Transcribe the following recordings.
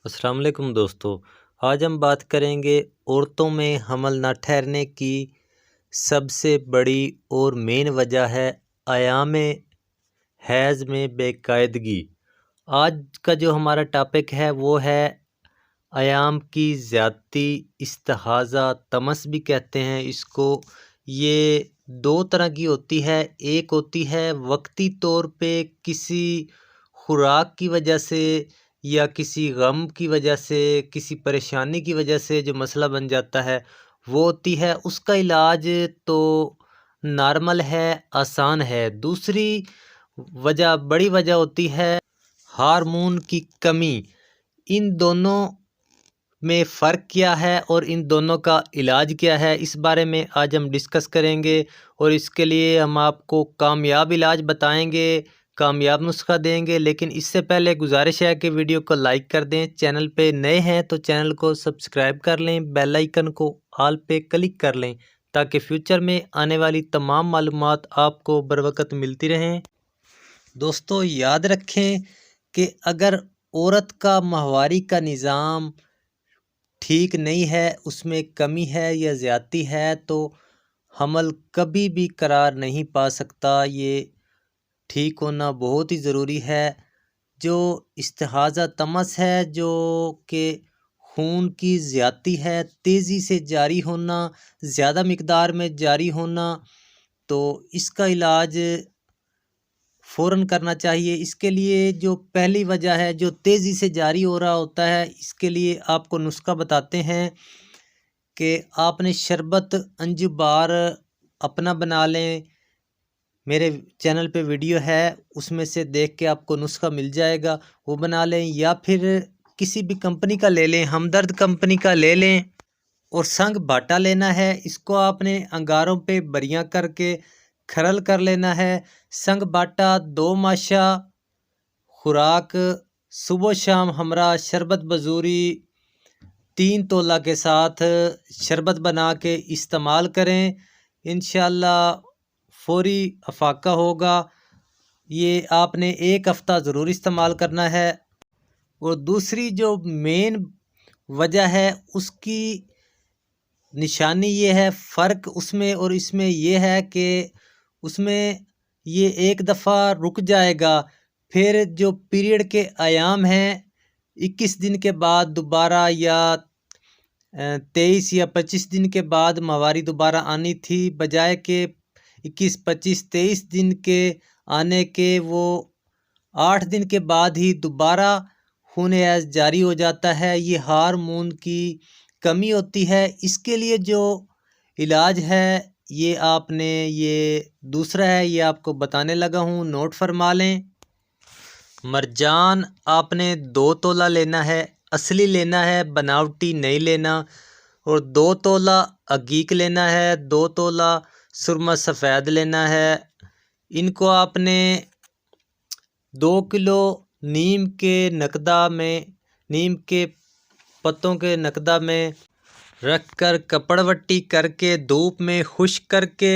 अस्सलाम वालेकुम दोस्तों, आज हम बात करेंगे औरतों में हमल ना ठहरने की सबसे बड़ी और मेन वजह है अयाम हैज़ में बेकायदगी। आज का जो हमारा टॉपिक है वो है अयाम की ज़्यादती, इस्तिहाज़ा, तमस भी कहते हैं इसको। ये दो तरह की होती है। एक होती है वक्ती तौर पे किसी खुराक की वजह से या किसी गम की वजह से, किसी परेशानी की वजह से जो मसला बन जाता है वो होती है। उसका इलाज तो नॉर्मल है, आसान है। दूसरी वजह, बड़ी वजह होती है हार्मोन की कमी। इन दोनों में फ़र्क क्या है और इन दोनों का इलाज क्या है, इस बारे में आज हम डिस्कस करेंगे। और इसके लिए हम आपको कामयाब इलाज बताएंगे, कामयाब नुस्खा देंगे। लेकिन इससे पहले गुजारिश है कि वीडियो को लाइक कर दें, चैनल पे नए हैं तो चैनल को सब्सक्राइब कर लें, बेल आइकन को ऑल पे क्लिक कर लें ताकि फ्यूचर में आने वाली तमाम मालूमात आपको बर वक्त मिलती रहें। दोस्तों याद रखें कि अगर औरत का माहवारी का निज़ाम ठीक नहीं है, उसमें कमी है या ज़्यादती है, तो हमल कभी भी करार नहीं पा सकता। ये ठीक होना बहुत ही ज़रूरी है। जो इस्तिहाज़ा तमस है, जो कि खून की ज़्यादती है, तेज़ी से जारी होना, ज़्यादा मिकदार में जारी होना, तो इसका इलाज फ़ौरन करना चाहिए। इसके लिए जो पहली वजह है, जो तेज़ी से जारी हो रहा होता है, इसके लिए आपको नुस्खा बताते हैं कि आपने शरबत अंजुबार अपना बना लें। मेरे चैनल पे वीडियो है, उसमें से देख के आपको नुस्खा मिल जाएगा, वो बना लें। या फिर किसी भी कंपनी का ले लें, हमदर्द कंपनी का ले लें। और संग बाटा लेना है, इसको आपने अंगारों पे बरियां करके खरल कर लेना है। संग बाटा 2 माशा खुराक, सुबह शाम हमरा शरबत बजूरी 3 तोला के साथ शरबत बना के इस्तेमाल करें। इंशाअल्लाह फौरी अफाका होगा। ये आपने 1 हफ़्ता ज़रूर इस्तेमाल करना है। और दूसरी जो मेन वजह है, उसकी निशानी ये है, फ़र्क उसमें और इसमें ये है कि उसमें ये एक दफ़ा रुक जाएगा, फिर जो पीरियड के आयाम हैं 21 दिन के बाद दोबारा, या 23 या 25 दिन के बाद माहवारी दोबारा आनी थी, बजाय के 21, 25, 23 दिन के आने के, वो 8 दिन के बाद ही दोबारा खून हैज़ जारी हो जाता है। ये हार्मोन की कमी होती है। इसके लिए जो इलाज है, ये आपने, ये दूसरा है, ये आपको बताने लगा हूँ, नोट फरमा लें। मरजान आपने 2 तोला लेना है, असली लेना है, बनावटी नहीं लेना। और 2 तोला अकीक लेना है, 2 तोला सुरमा सफ़ेद लेना है। इनको आपने 2 किलो नीम के नकदा में, नीम के पत्तों के नकदा में रख कर कपड़वट्टी करके धूप में खुश्क करके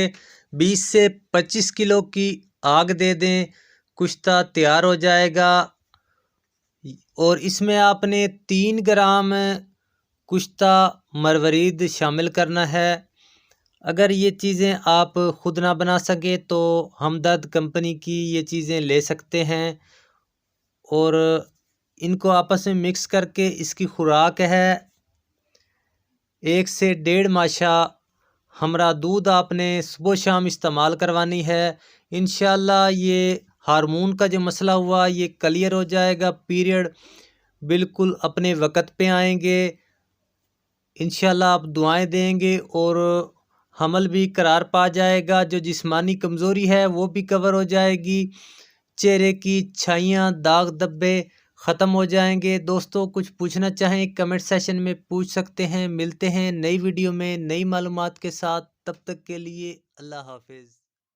20 से 25 किलो की आग दे दें, कुश्ता तैयार हो जाएगा। और इसमें आपने 3 ग्राम कुश्ता मरवरीद शामिल करना है। अगर ये चीज़ें आप ख़ुद ना बना सके तो हमदर्द कंपनी की ये चीज़ें ले सकते हैं। और इनको आपस में मिक्स करके इसकी खुराक है 1 से 1.5 माशा हमरा दूध आपने सुबह शाम इस्तेमाल करवानी है। इंशाअल्लाह ये हार्मोन का जो मसला हुआ ये क्लियर हो जाएगा, पीरियड बिल्कुल अपने वक़्त पे आएंगे। इंशाअल्लाह आप दुआएं देंगे और हमल भी करार पा जाएगा। जो जिस्मानी कमज़ोरी है वो भी कवर हो जाएगी, चेहरे की छाइयाँ, दाग धब्बे ख़त्म हो जाएंगे। दोस्तों कुछ पूछना चाहें कमेंट सेशन में पूछ सकते हैं। मिलते हैं नई वीडियो में नई मालूमात के साथ, तब तक के लिए अल्लाह हाफिज़।